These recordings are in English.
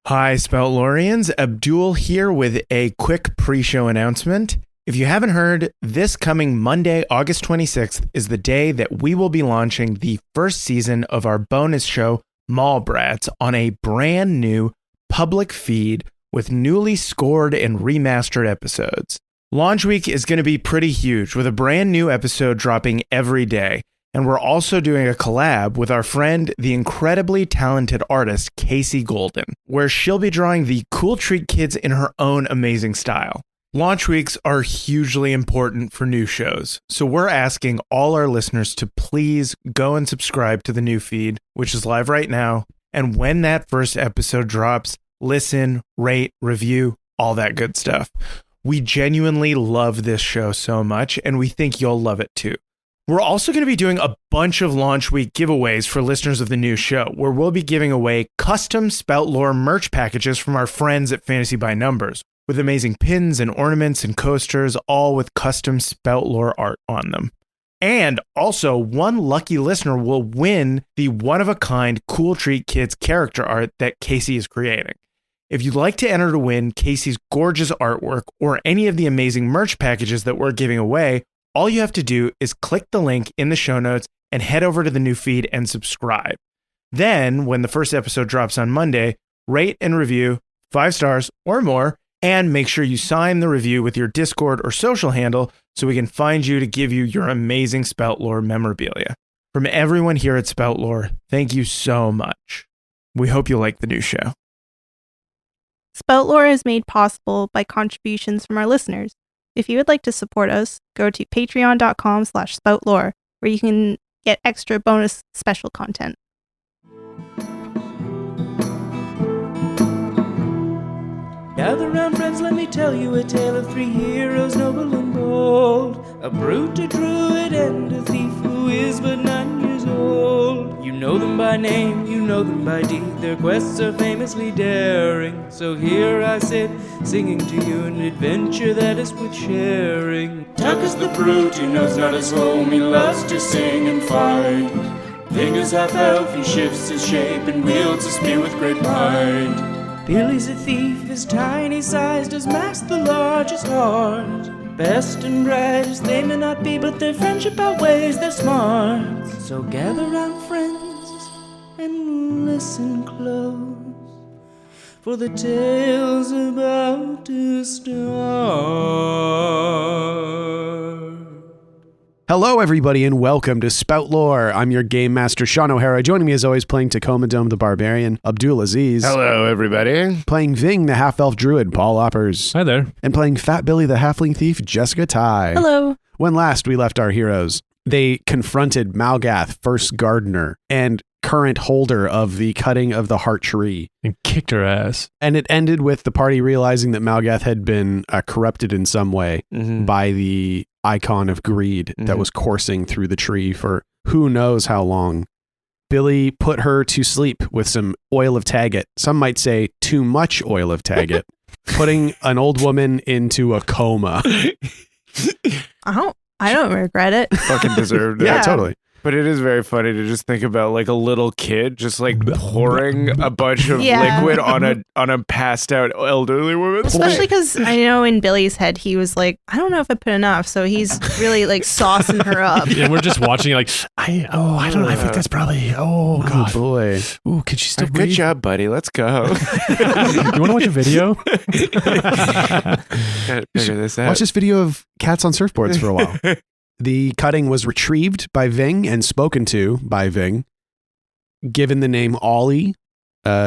Hi, Spout Loreans. Abdul here with a quick pre-show announcement. If you haven't heard, this coming Monday, August 26th, is the day that we will be launching the first season of our bonus show, Mallbrats, on a brand new public feed with newly scored and remastered episodes. Launch week is going to be pretty huge, with a brand new episode dropping every day. And we're also doing a collab with our friend, the incredibly talented artist, Casey Golden, where she'll be drawing the Cool Treat Kids in her own amazing style. Launch weeks are hugely important for new shows, so we're asking all our listeners to please go and subscribe to the new feed, which is live right now. And when that first episode drops, listen, rate, review, all that good stuff. We genuinely love this show so much, and we think you'll love it too. We're also going to be doing a bunch of launch week giveaways for listeners of the new show, where we'll be giving away custom Spout Lore merch packages from our friends at Fantasy by Numbers, with amazing pins and ornaments and coasters, all with custom Spout Lore art on them. And also, one lucky listener will win the one-of-a-kind Cool Treat Kids character art that Casey is creating. If you'd like to enter to win Casey's gorgeous artwork or any of the amazing merch packages that we're giving away, all you have to do is click the link in the show notes and head over to the new feed and subscribe. Then, when the first episode drops on Monday, rate and review 5 stars or more, and make sure you sign the review with your Discord or social handle so we can find you to give you your amazing Spout Lore memorabilia. From everyone here at Spout Lore, thank you so much. We hope you like the new show. Spout Lore is made possible by contributions from our listeners. If you would like to support us, go to patreon.com/spoutlore, where you can get extra bonus special content. Gather round, friends, let me tell you a tale of 3 heroes, noble and bold. A brute, a druid, and a thief who is but 9 years old. You know them by name, you know them by deed. Their quests are famously daring. So here I sit, singing to you an adventure that is worth sharing. Tuck is the brute who knows not his home. He loves to sing and fight. Ving is half-elf, he shifts his shape and wields a spear with great might. Billy's a thief, his tiny size does mask the largest heart. Best and brightest they may not be, but their friendship outweighs their smarts. So gather round, friends, and listen close, for the tale's about to start. Hello, everybody, and welcome to Spout Lore. I'm your game master, Shawn O'Hara. Joining me, as always, playing Tacoma Dome the Barbarian, Abdul Aziz. Hello, everybody. Playing Ving, the half-elf druid, Paul Oppers. Hi there. And playing Fat Billy, the halfling thief, Jessica Ty. Hello. When last we left our heroes, they confronted Malgath, first gardener, and current holder of the cutting of the heart tree. And kicked her ass. And it ended with the party realizing that Malgath had been corrupted in some way by the icon of greed that was coursing through the tree for who knows how long. Billy put her to sleep with some oil of Taggett. Some might say too much oil of Taggett, putting an old woman into a coma. I don't regret it. Fucking deserved it. Yeah, totally. But it is very funny to just think about like a little kid just like pouring a bunch of liquid on a passed out elderly woman. Especially because I know in Billy's head he was like, I don't know if I put enough, so he's really like saucing her up. And we're just watching like, I don't know. I think that's probably. Oh god, boy. Ooh, could she still Good breathe? job, buddy. Let's go. You want to watch a video? Gotta figure this out. Watch this video of cats on surfboards for a while. The cutting was retrieved by Ving and spoken to by Ving, given the name Ollie,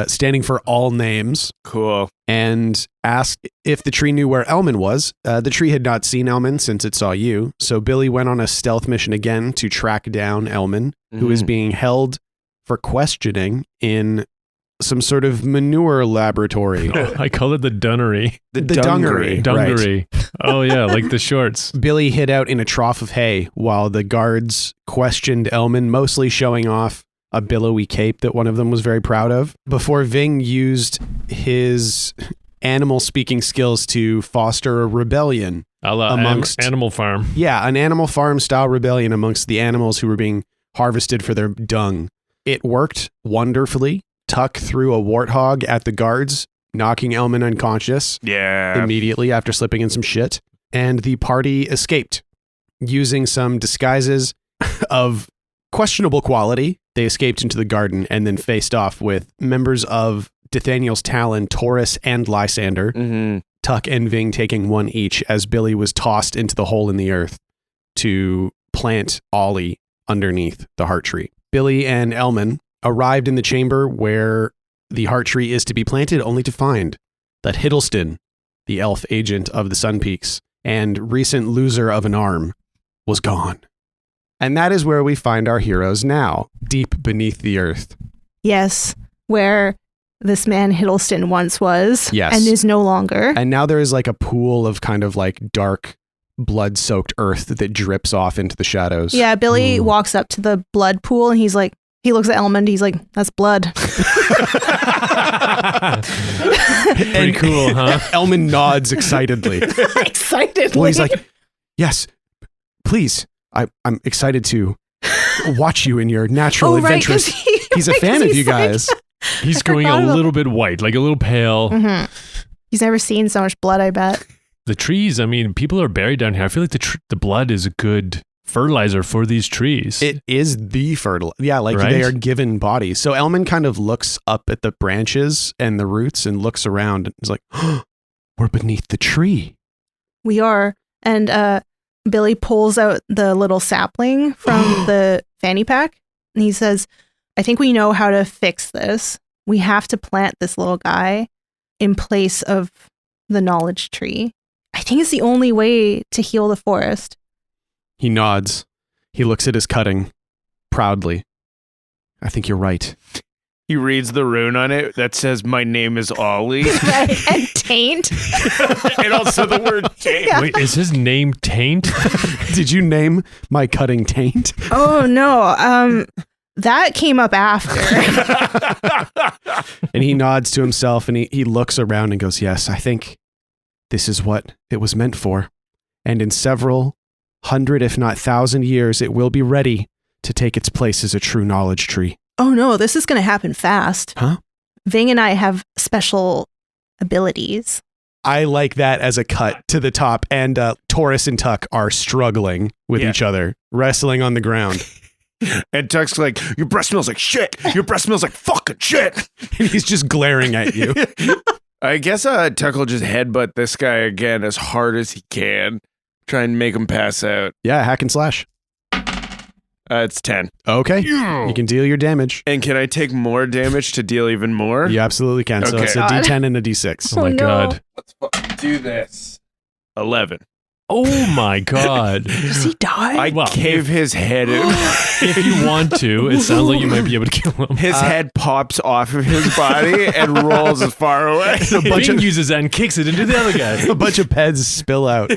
standing for all names. Cool. And asked if the tree knew where Elman was. The tree had not seen Elman since it saw you, so Billy went on a stealth mission again to track down Elman, who is being held for questioning in some sort of manure laboratory. I call it the dunnery. The dungery. Dungery. Right. Oh yeah, like the shorts. Billy hid out in a trough of hay while the guards questioned Elman, mostly showing off a billowy cape that one of them was very proud of, before Ving used his animal speaking skills to foster a rebellion amongst Animal Farm. Yeah, an Animal Farm style rebellion amongst the animals who were being harvested for their dung. It worked wonderfully. Tuck threw a warthog at the guards, knocking Elman unconscious immediately after slipping in some shit. And the party escaped using some disguises of questionable quality. They escaped into the garden and then faced off with members of Nathaniel's Talon, Taurus, and Lysander. Mm-hmm. Tuck and Ving taking one each as Billy was tossed into the hole in the earth to plant Ollie underneath the heart tree. Billy and Elman arrived in the chamber where the heart tree is to be planted, only to find that Hiddleston, the elf agent of the Sun Peaks and recent loser of an arm, was gone. And that is where we find our heroes now, deep beneath the earth. Yes, where this man Hiddleston once was, Yes. and is no longer. And now there is like a pool of kind of like dark, blood-soaked earth that drips off into the shadows. Yeah, Billy walks up to the blood pool and he looks at Elmond, he's like, that's blood. Pretty cool, huh? Elman nods excitedly. Excitedly. Well, he's like, yes, please. I'm excited to watch you in your natural adventures. He's a fan of you guys. He's going a little bit white, like a little pale. Mm-hmm. He's never seen so much blood, I bet. The trees, I mean, people are buried down here. I feel like the blood is a good fertilizer for these trees. It is the fertile. Yeah, like Right? they are given bodies. So Elman kind of looks up at the branches and the roots and looks around and is like, oh, we're beneath the tree. We are. And Billy pulls out the little sapling from the fanny pack. And he says, I think we know how to fix this. We have to plant this little guy in place of the knowledge tree. I think it's the only way to heal the forest. He nods. He looks at his cutting proudly. I think you're right. He reads the rune on it that says, my name is Ollie. Right. And taint. And also the word taint. Yeah. Wait, is his name Taint? Did you name my cutting Taint? Oh, no. That came up after. And he nods to himself and he looks around and goes, yes, I think this is what it was meant for. And in several 100, if not 1,000 years, it will be ready to take its place as a true knowledge tree. Oh, no, this is going to happen fast. Huh? Ving and I have special abilities. I like that as a cut to the top. And Taurus and Tuck are struggling with each other, wrestling on the ground. And Tuck's like, your breath smells like shit. Your breath smells like fucking shit. And he's just glaring at you. I guess Tuck will just headbutt this guy again as hard as he can. Try and make him pass out. Yeah, hack and slash. It's 10. Okay. You can deal your damage. And can I take more damage to deal even more? You absolutely can. So Okay. it's a D10 and a D6. Oh my no. God. Let's fucking do this. 11. Oh my God. Does he die? I Well, cave his head in. If you want to, it sounds like you might be able to kill him. His head pops off of his body and rolls as far away. Bing uses that and kicks it into the other guy. A bunch of peds spill out.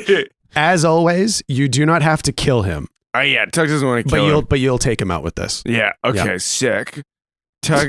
As always, you do not have to kill him, Oh yeah, Tuck doesn't want to kill him. but you'll take him out with this. Yeah, okay, Yeah. sick. Tuck,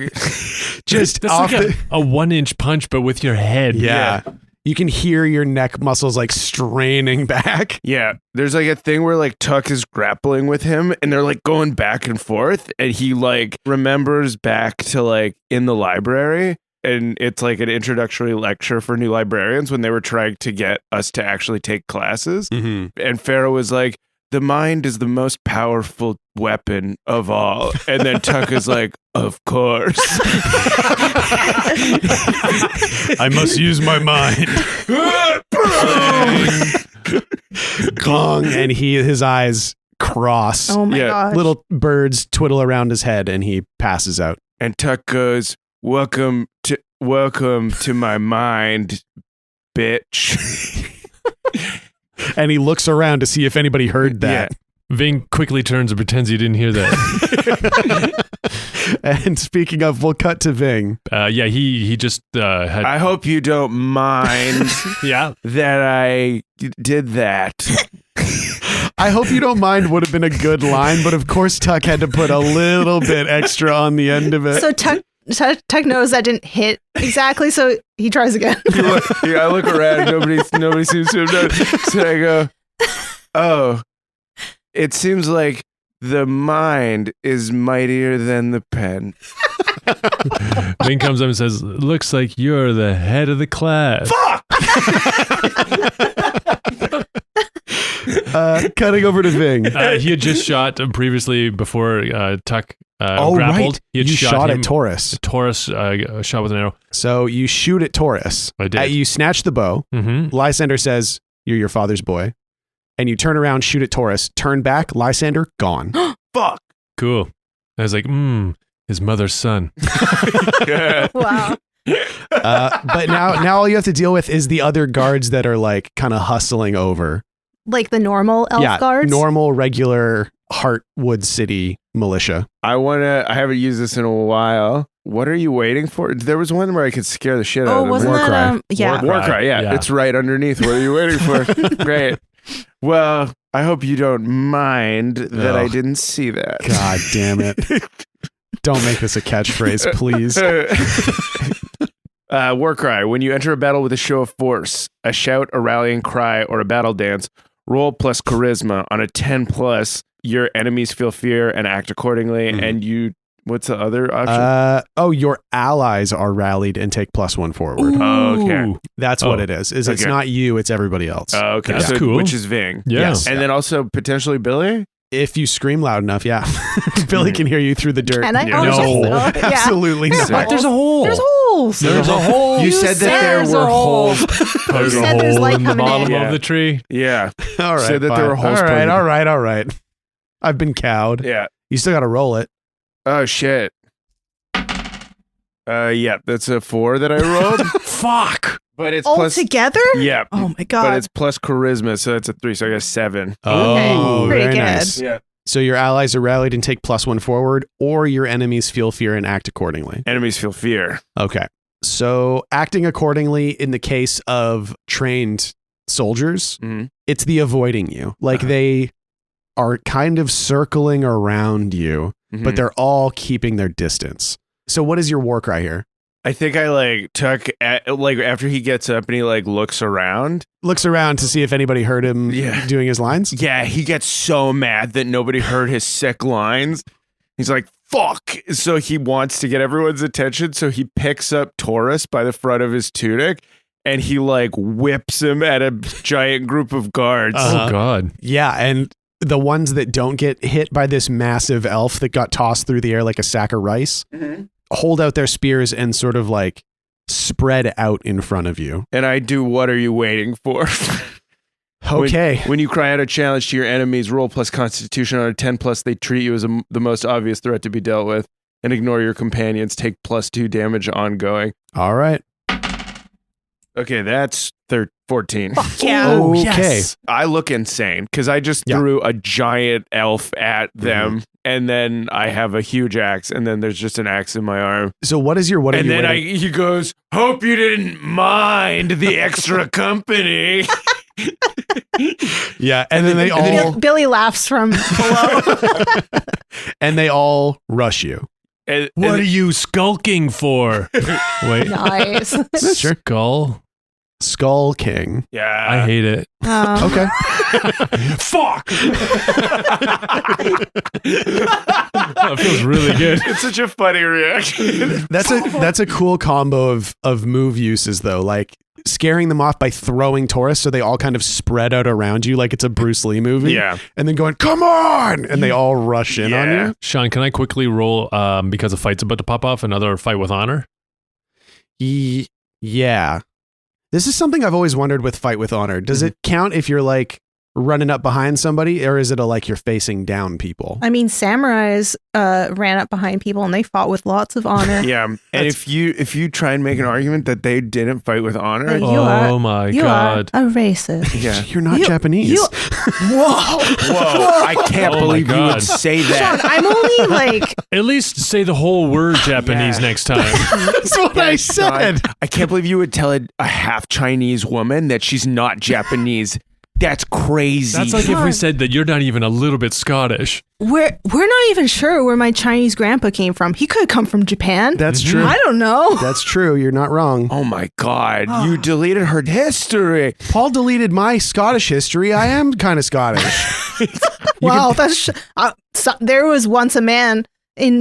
Just That's off like a 1-inch punch, but with your head. yeah. You can hear your neck muscles like straining back. yeah, there's like a thing where like Tuck is grappling with him and they're like going back and forth and he like remembers back to like in the library and it's like an introductory lecture for new librarians when they were trying to get us to actually take classes. Mm-hmm. And Pharaoh was like, the mind is the most powerful weapon of all. And then Tuck is like, of course. I must use my mind. Gong, and his eyes cross. oh my yeah, gosh. Little birds twiddle around his head, and he passes out. And Tuck goes, welcome to my mind, bitch. And he looks around to see if anybody heard that. Ving quickly turns and pretends he didn't hear that. And speaking of, we'll cut to Ving. He just had. I hope you don't mind Yeah. that I did that. I hope you don't mind would have been a good line, but of course Tuck had to put a little bit extra on the end of it. So Tuck knows that didn't hit exactly, so he tries again. I look around, nobody seems to have done it. So I go, oh, it seems like the mind is mightier than the pen. Ving comes up and says, "Looks like you're the head of the class." Cutting over to Ving. He had just shot previously before Tuck Oh, grappled. right. He had You shot him. at Taurus. Taurus shot with an arrow. So you shoot at Taurus. I did. You snatch the bow. Mm-hmm. Lysander says, "You're your father's boy." And you turn around, shoot at Taurus. Turn back, Lysander, gone. Fuck. Cool. I was like, his mother's son. Wow. But now all you have to deal with is the other guards that are like kind of hustling over. Like the normal elf guards? Normal, regular Heartwood City militia. I haven't used this in a while. What are you waiting for? There was one where I could scare the shit out of them. wasn't War that cry. yeah. War cry, yeah. Yeah. It's right underneath. What are you waiting for? Great. Well, I hope you don't mind that I Ugh. didn't see that. God damn it. Don't make this a catchphrase, please. War cry. When you enter a battle with a show of force, a shout, a rallying cry, or a battle dance, roll plus charisma. On a 10+, your enemies feel fear and act accordingly. Mhm. And you, what's the other option? Your allies are rallied and take +1 forward. Oh, okay. That's what it is. It's Okay. not you, it's everybody else. Okay. That's So, cool. Which is Ving. Yeah. Yes. And then also potentially Billy? If you scream loud enough, yeah. Billy can hear you through the dirt. Can I? Yeah. Oh, No, yes. Yeah. absolutely not. Sick. There's a hole. There's holes. There's a hole. You said that there there's were a hole. holes. There's You a said there's hole light in the coming bottom in. of the tree. Yeah. All right. Said that there were fine. holes All right, pointed. all right. I've been cowed. Yeah. You still got to roll it. Oh, shit. Yeah, that's a 4 that I rolled. Fuck. But it's All plus. together? Yeah. Oh my But god. it's plus charisma, so that's a 3, so I got 7. Oh, pretty very good. nice. Yeah. So your allies are rallied and take +1 forward, or your enemies feel fear and act accordingly. Enemies feel fear. Okay. So acting accordingly in the case of trained soldiers, Mhm. it's the avoiding you. Like they are kind of circling around you, but they're all keeping their distance. So what is your war cry here? I think I Tuck after he gets up and he looks around. Looks around to see if anybody heard him doing his lines. Yeah, he gets so mad that nobody heard his sick lines. He's like, fuck. So he wants to get everyone's attention. So he picks up Taurus by the front of his tunic and he whips him at a giant group of guards. Oh, God. Yeah, and the ones that don't get hit by this massive elf that got tossed through the air like a sack of rice hold out their spears and sort of spread out in front of you. And I do, what are you waiting for? Okay. When you cry out a challenge to your enemies, roll plus constitution on a 10+, they treat you as the most obvious threat to be dealt with and ignore your companions. Take +2 damage ongoing. All right. Okay, that's 14. Fuck yeah. Okay. Yes. I look insane because I just threw a giant elf at them, and then I have a huge axe, and then there's just an axe in my arm. So what is your what? Are And you then waiting- he goes, "Hope you didn't mind the extra company." Yeah, and then they all Billy laughs from below. and they all rush you. And, What are you skulking for? Wait. Nice. Sure. Skull? Skull King. yeah, I hate it. Okay. fuck. That feels really good. It's such a funny reaction. That's a cool combo of move uses though. Like scaring them off by throwing Taurus so they all kind of spread out around you like it's a Bruce Lee movie. Yeah. And then going, "Come on!" And they all rush in on Yeah. you. Sean, can I quickly roll, because a fight's about to pop off, another fight with honor? Yeah. This is something I've always wondered with Fight with Honor. Does it count if you're running up behind somebody, or is it you're facing down people? I mean, samurais ran up behind people and they fought with lots of honor. Yeah, and if you try and make an argument that they didn't fight with honor, You Oh my you God. are a racist. yeah. You're not Japanese. Whoa. Whoa! I can't Oh my believe you God. would say Sean, that. I'm only At least say the whole word Japanese Yeah. next time. That's what I said. I can't believe you would tell a half Chinese woman that she's not Japanese. That's crazy. That's like if we said that you're not even a little bit Scottish. we're not even sure where my Chinese grandpa came from. He could have come from Japan. That's true. I don't know. That's true. You're not wrong. Oh my God! You deleted her history. Paul deleted my Scottish history. I am kind of Scottish. Wow, that's there was once a man in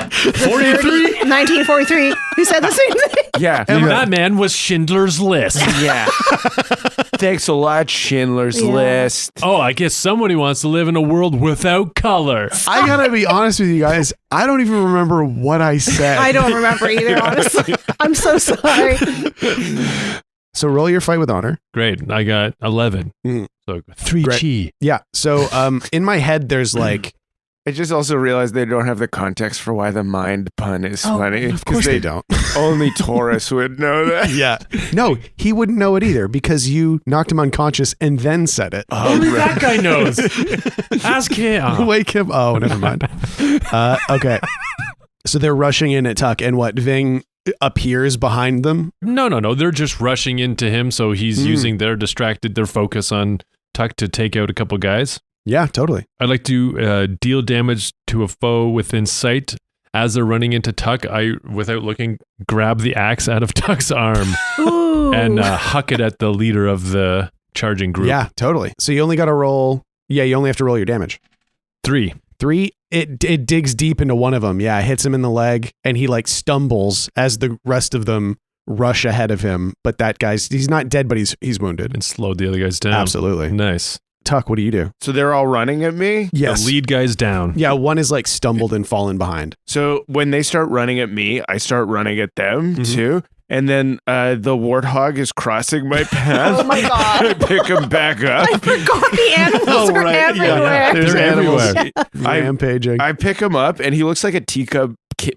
43? 1943. Who said the same thing? Yeah. And that man was Schindler's List. Yeah. Thanks a lot, Schindler's List. Oh, I guess somebody wants to live in a world without color. I gotta be honest with you guys. I don't even remember what I said. I don't remember either, honestly. I'm so sorry. So roll your fight with honor. Great. I got 11. So 3 Great. chi. Yeah. So in my head, there's like, I just also realized they don't have the context for why the mind pun is funny. of course they don't. Only Taurus would know that. Yeah. No, he wouldn't know it either because you knocked him unconscious and then said it. Only that guy knows. Ask him. Wake him. Oh, never mind. Okay. So they're rushing in at Tuck, and what? Ving appears behind them. No. They're just rushing into him, so he's using their focus on Tuck to take out a couple guys. Yeah, totally. I'd like to deal damage to a foe within sight. As they're running into Tuck, I, without looking, grab the axe out of Tuck's arm and huck it at the leader of the charging group. Yeah, totally. So you only got to roll. Yeah, you only have to roll your damage. 3. It digs deep into one of them. Yeah, it hits him in the leg, and he like stumbles as the rest of them rush ahead of him. But that he's not dead, but he's wounded. And slowed the other guys down. Absolutely. Nice. Tuck, what do you do? So they're all running at me? Yes. The lead guy's down. Yeah, one is like stumbled and fallen behind. So when they start running at me, I start running at them too. And then the warthog is crossing my path. Oh my God. I pick him back up. I forgot the animals are everywhere. There's animals everywhere. rampaging. I pick him up, and he looks like a teacup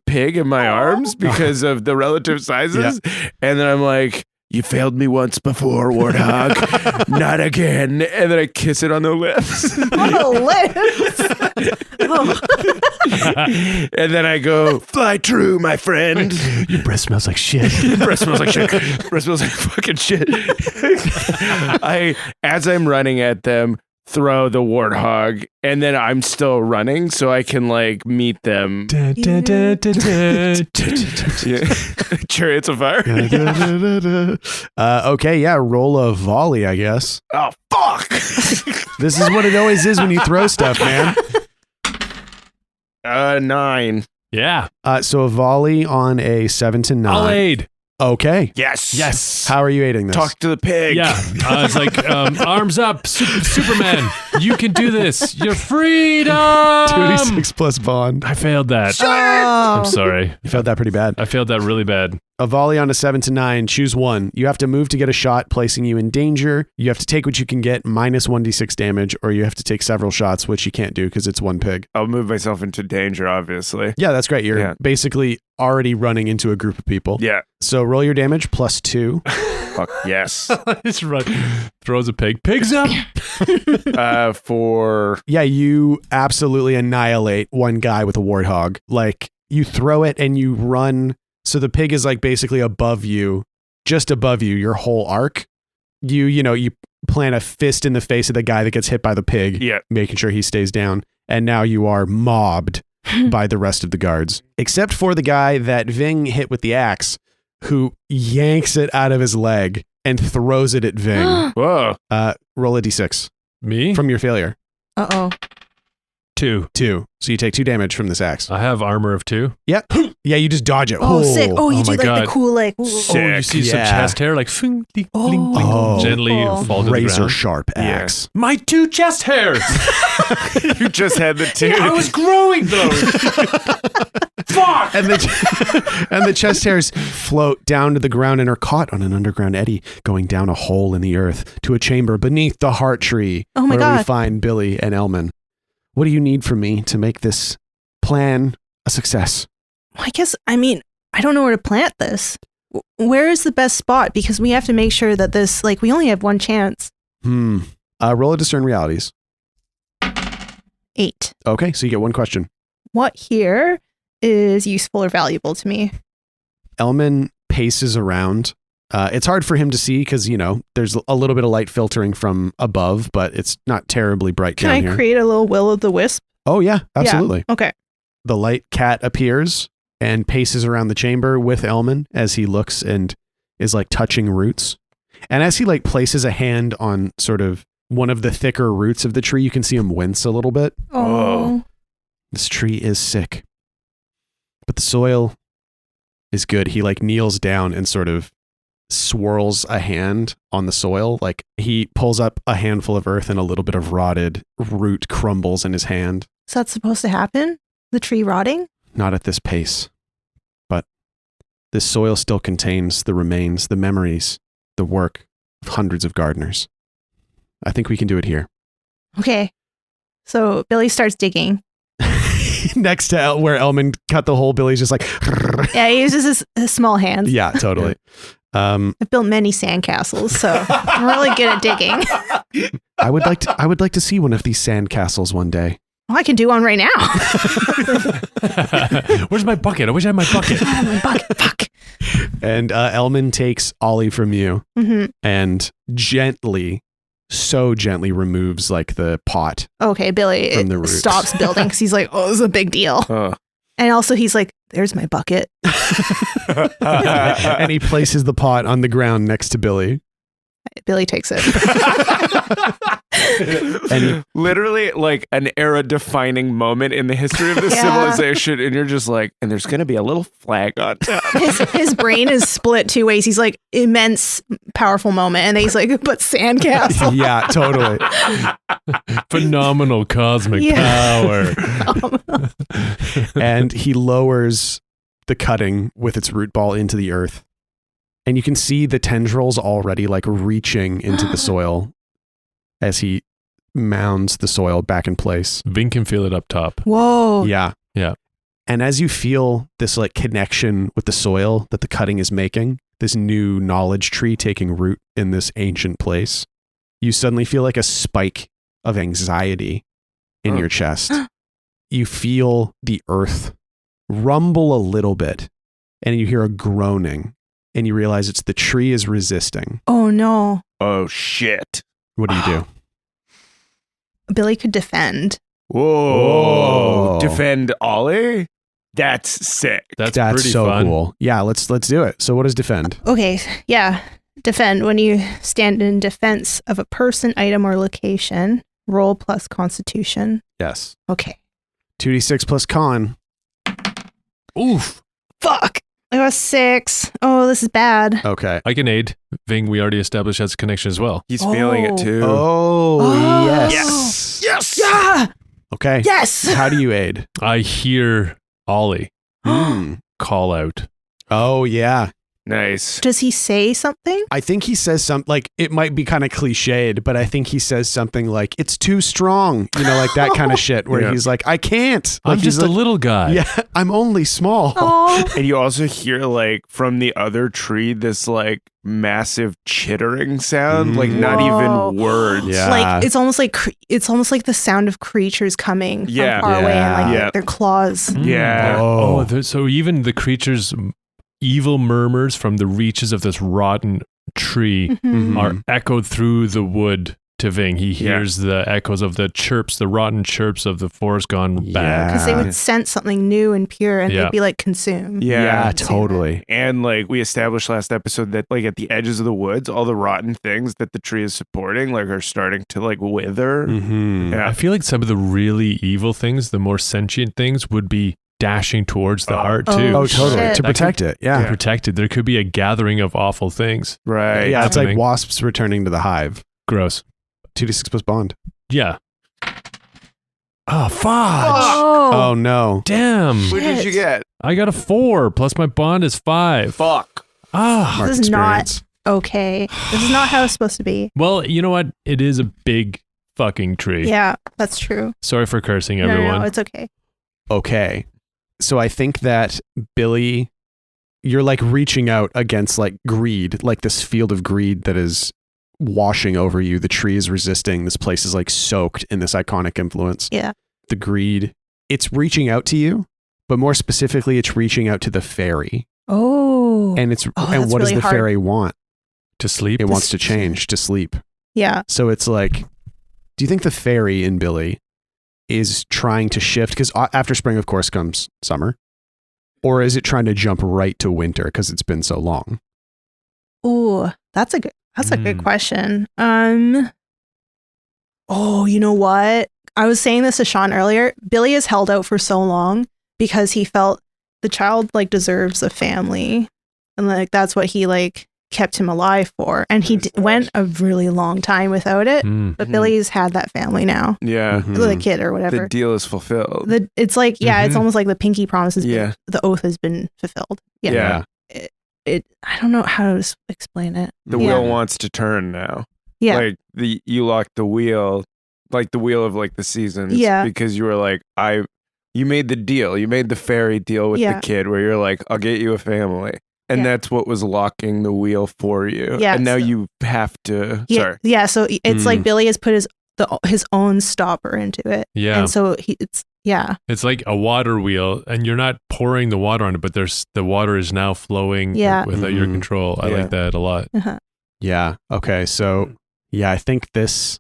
pig in my arms because of the relative sizes. And then I'm like, you failed me once before, warthog. Not again. And then I kiss it on the lips. On the lips. And then I go, fly true, my friend. Your breath smells like shit. Breath smells like shit. Breath smells like fucking shit. As I'm running at them, throw the warthog, and then I'm still running so I can like meet them. Chariots of fire. Okay, yeah, roll a volley, I guess. Oh fuck. This is what it always is when you throw stuff, man. 9. Yeah. So a volley on a 7 to 9. I'll aid. Okay. Yes. How are you aiding this? Talk to the pig. Yeah. It's like, arms up, Superman. You can do this. Your freedom. 2d6 plus bond. I failed that. Oh. I'm sorry. You felt that pretty bad. I failed that really bad. A volley on a 7 to 9. Choose one. You have to move to get a shot, placing you in danger. You have to take what you can get, minus 1d6 damage, or you have to take several shots, which you can't do because it's one pig. I'll move myself into danger, obviously. Yeah, that's great. You're basically already running into a group of people. Yeah. So roll your damage plus 2. Fuck yes. Just run. Throws a pig. Pigs up. Yeah, you absolutely annihilate one guy with a warthog. Like, you throw it and you run. So the pig is like basically above you, just above you, your whole arc. You plant a fist in the face of the guy that gets hit by the pig, making sure he stays down. And now you are mobbed by the rest of the guards, except for the guy that Ving hit with the axe, who yanks it out of his leg and throws it at Ving. Whoa. Roll a d6. Me? From your failure. 2. 2. So you take 2 damage from this axe. I have armor of 2. Yeah. Yeah, you just dodge it. Oh, sick. Oh, you do my like God. the cool, like, Oh, you see some chest hair like fling, ding, ding, ding, Oh. gently fall to the razor ground. sharp axe. My 2 chest hairs. You just had the 2. I was growing those. Fuck. And the chest hairs float down to the ground and are caught on an underground eddy, going down a hole in the earth to a chamber beneath the heart tree. Oh my where we God. find Billy and Elman. What do you need from me to make this plan a success? I don't know where to plant this. Where is the best spot? Because we have to make sure that this, like, we only have one chance. Roll a discern realities. 8. Okay, so you get one question. What here is useful or valuable to me? Elman paces around. It's hard for him to see because, there's a little bit of light filtering from above, but it's not terribly bright Can down I here. create a little will-o'-the-wisp? Oh, yeah, absolutely. Yeah. Okay. The light cat appears and paces around the chamber with Elman as he looks and is like touching roots. And as he like places a hand on sort of one of the thicker roots of the tree, you can see him wince a little bit. Oh. This tree is sick. But the soil is good. He like kneels down and sort of swirls a hand on the soil. Like he pulls up a handful of earth and a little bit of rotted root crumbles in his hand. Is that supposed to happen? The tree rotting? Not at this pace. But this soil still contains the remains, the memories, the work of hundreds of gardeners. I think we can do it here. Okay. So Billy starts digging. Next to where Elman cut the hole, Billy's just like... Yeah, he uses his small hands. Yeah, totally. I've built many sandcastles, so I'm really good at digging. I would like to see one of these sandcastles one day. Well, I can do one right now. Where's my bucket? I wish I had my bucket. My bucket, fuck. And Elman takes Ollie from you and so gently removes like the pot. Okay, Billy From the roots. stops building because he's like, oh, this is a big deal. And also he's like, there's my bucket. And he places the pot on the ground next to Billy. Billy takes it. And literally like an era defining moment in the history of this civilization. And you're just like, and there's going to be a little flag on top. His brain is split two ways. He's like, immense, powerful moment. And then he's like, but sandcastle. Yeah, totally. Phenomenal cosmic power. And he lowers the cutting with its root ball into the earth. And you can see the tendrils already like reaching into the soil as he mounds the soil back in place. Ving can feel it up top. Whoa. Yeah. Yeah. And as you feel this like connection with the soil that the cutting is making, this new knowledge tree taking root in this ancient place, you suddenly feel like a spike of anxiety in your chest. You feel the earth rumble a little bit and you hear a groaning and you realize it's the tree is resisting. Oh, no. Oh, shit. What do you do? Billy could defend. Whoa. Defend Ollie? That's sick. That's That's pretty so fun. cool. Yeah, let's do it. So what does defend? Okay, yeah. Defend. When you stand in defense of a person, item, or location, roll plus constitution. Yes. Okay. 2d6 plus con. Oof. Fuck. I got 6. Oh, this is bad. Okay. I can aid. Ving, we already established has a connection as well. He's feeling it too. Oh, yes. Yes. Yes. Yeah. Okay. Yes. How do you aid? I hear Ollie call out. Oh, yeah. Nice. Does he say something? I think he says something like, it might be kind of cliched, but I think he says something like, it's too strong, you know, like that kind of shit where he's like, I can't. Like, I'm just a little guy. Yeah, I'm only small. Oh. And you also hear like from the other tree this like massive chittering sound, like not Whoa. even words. Yeah. Like it's almost like the sound of creatures coming from far away and like their claws. Yeah. Oh, so even the creatures' evil murmurs from the reaches of this rotten tree are echoed through the wood to Ving. He hears the echoes of the rotten chirps of the forest gone bad. Because they would sense something new and pure and they'd be like consumed. Yeah, totally. And like we established last episode that like at the edges of the woods, all the rotten things that the tree is supporting like are starting to like wither. Yeah. I feel like some of the really evil things, the more sentient things, would be dashing towards the heart too. Oh, totally. Shit. To protect it. Yeah. Protected. There could be a gathering of awful things. Right. Yeah, it's like happening. wasps returning to the hive. Gross. 2d6 plus bond. Yeah. Oh, fudge. Oh. Oh, no. Damn. What did you get? I got a 4 plus my bond is 5. Fuck. Ah. Mark This is not experience. okay. This is not how it's supposed to be. Well, you know what? It is a big fucking tree. Yeah, that's true. Sorry for cursing everyone. No, it's okay. Okay. So I think that Billy, you're like reaching out against like greed, like this field of greed that is washing over you. The tree is resisting. This place is like soaked in this iconic influence. Yeah. The greed, it's reaching out to you, but more specifically, it's reaching out to the fairy. Oh. And that's what really does the hard. fairy want? To sleep? It wants to change, to sleep. Yeah. So it's like, do you think the fairy in Billy is trying to shift? Because after spring, of course, comes summer. Or is it trying to jump right to winter because it's been so long? Oh, that's a good question. Oh, you know what? I was saying this to Shawn earlier. Billy has held out for so long because he felt the child like deserves a family, and like that's what he like kept him alive for, and he went a really long time without it. But Billy's had that family now. Yeah. The kid or whatever. The deal is fulfilled. It's like it's almost like the pinky promise has Yeah. the oath has been fulfilled. Yeah. It I don't know how to explain it. The wheel wants to turn now. Yeah. Like you locked the wheel, like the wheel of like the seasons. Yeah. Because you were like, you made the deal. You made the fairy deal with the kid where you're like, I'll get you a family. And that's what was locking the wheel for you. Yeah. And now you have to. Yeah. Sorry. Yeah. So it's like Billy has put his own stopper into it. Yeah. And so it's like a water wheel, and you're not pouring the water on it, but the water is now flowing without your control. I like that a lot. Uh-huh. Yeah. Okay. So I think this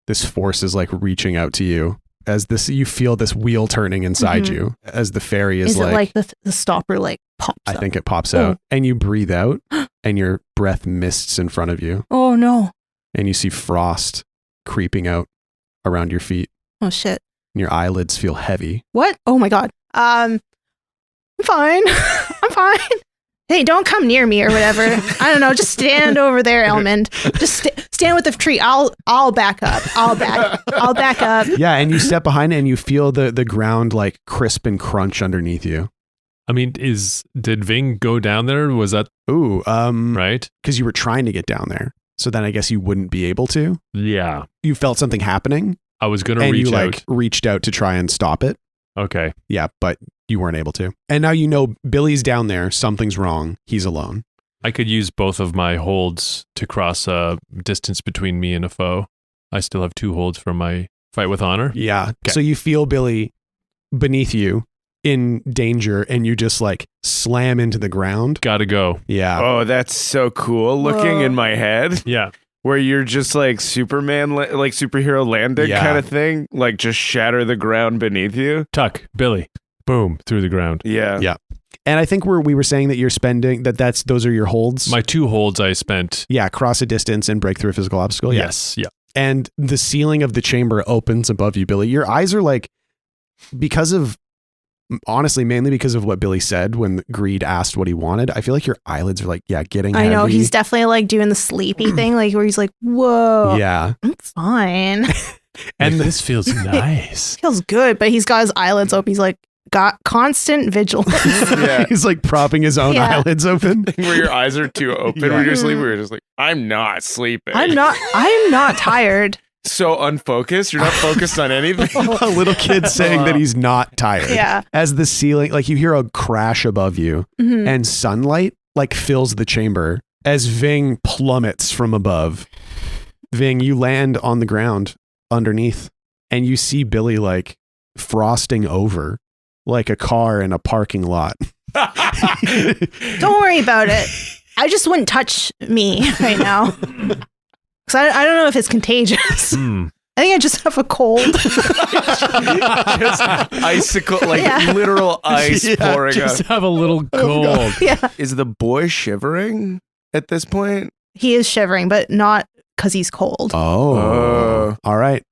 force is like reaching out to you as you feel this wheel turning inside you as the fairy is it like the stopper like pops I up? think it pops out and you breathe out and your breath mists in front of you Oh no. and you see frost creeping out around your feet Oh shit. and your eyelids feel heavy. What? Oh my god. I'm fine. I'm fine. Hey, don't come near me or whatever. I don't know. Just stand over there, Elmond. Just stand with the tree. I'll back up. I'll back up. Yeah, and you step behind it and you feel the ground like crisp and crunch underneath you. I mean, did Ving go down there? Was that right? Because you were trying to get down there. So then I guess you wouldn't be able to. Yeah. You felt something happening. I was going to reach out. And you reached out to try and stop it. Okay. Yeah, but you weren't able to. And now you know Billy's down there. Something's wrong. He's alone. I could use both of my holds to cross a distance between me and a foe. I still have 2 holds for my fight with honor. Yeah. Okay. So you feel Billy beneath you in danger and you just like slam into the ground. Gotta go. Yeah. Oh, that's so cool looking in my head. Yeah. Where you're just like Superman, like superhero landing kind of thing. Like just shatter the ground beneath you. Tuck, Billy, boom, through the ground. Yeah. Yeah. And I think we were saying that you're spending, those are your holds. My 2 holds I spent. Yeah. Cross a distance and break through a physical obstacle. Yes. Yeah. And the ceiling of the chamber opens above you, Billy. Your eyes are like, honestly, mainly because of what Billy said when Greed asked what he wanted. I feel like your eyelids are like, getting heavy. I know. He's definitely like doing the sleepy thing, like where he's like, whoa. Yeah. I'm fine. And this feels nice. Feels good, but he's got his eyelids open. He's like, got constant vigilance. Yeah. He's like propping his own eyelids open. Where your eyes are too open when you're sleeping. You're just like, I'm not sleeping. I'm not tired. So unfocused. You're not focused on anything. A little kid saying that he's not tired. Yeah. As the ceiling, like you hear a crash above you and sunlight like fills the chamber as Ving plummets from above. Ving, you land on the ground underneath and you see Billy like frosting over like a car in a parking lot. Don't worry about it. I just wouldn't touch me right now. Because I don't know if it's contagious. I think I just have a cold. Just icicle, like literal ice pouring Just out. have a little cold. Yeah. Is the boy shivering at this point? He is shivering, but not because he's cold. Oh. All right.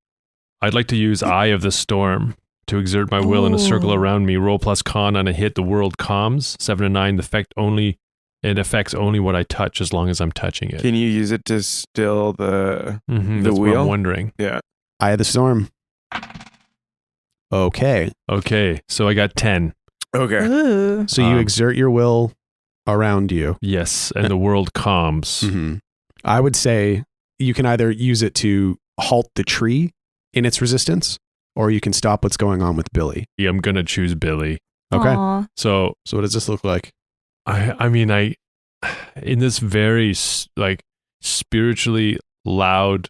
I'd like to use Eye of the Storm to exert my will in a circle around me. Roll plus con on a hit. The world calms. 7 to 9. It affects only what I touch as long as I'm touching it. Can you use it to still the That's wheel? what I'm wondering. Yeah. Eye of the Storm. Okay. So I got 10. Okay. Ooh. So you exert your will around you. Yes, and the world calms. I would say you can either use it to halt the tree in its resistance, or you can stop what's going on with Billy. Yeah, I'm gonna choose Billy. Okay. Aw. So what does this look like? I mean, in this very like spiritually loud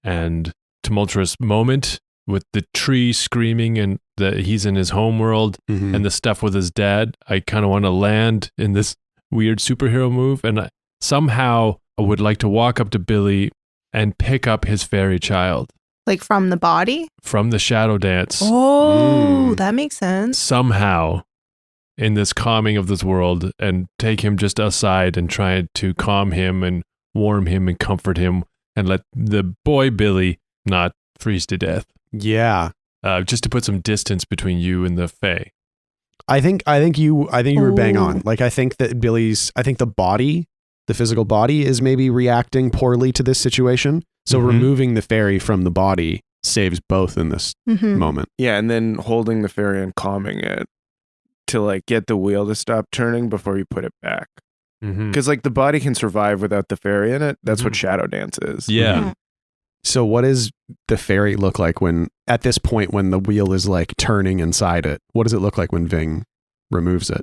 and tumultuous moment with the tree screaming and that he's in his home world and the stuff with his dad, I kind of want to land in this weird superhero move, and somehow I would like to walk up to Billy and pick up his fairy child. Like from the body? From the shadow dance. Oh, that makes sense. Somehow in this calming of this world, and take him just aside and try to calm him and warm him and comfort him and let the boy Billy not freeze to death. Yeah. Just to put some distance between you and the Fae. I think you were bang on. Like, I think that the physical body is maybe reacting poorly to this situation. So removing the fairy from the body saves both in this moment. Yeah, and then holding the fairy and calming it to like get the wheel to stop turning before you put it back. Because like the body can survive without the fairy in it. That's what shadow dance is. Yeah. So what does the fairy look like when, at this point, when the wheel is like turning inside it? What does it look like when Ving removes it?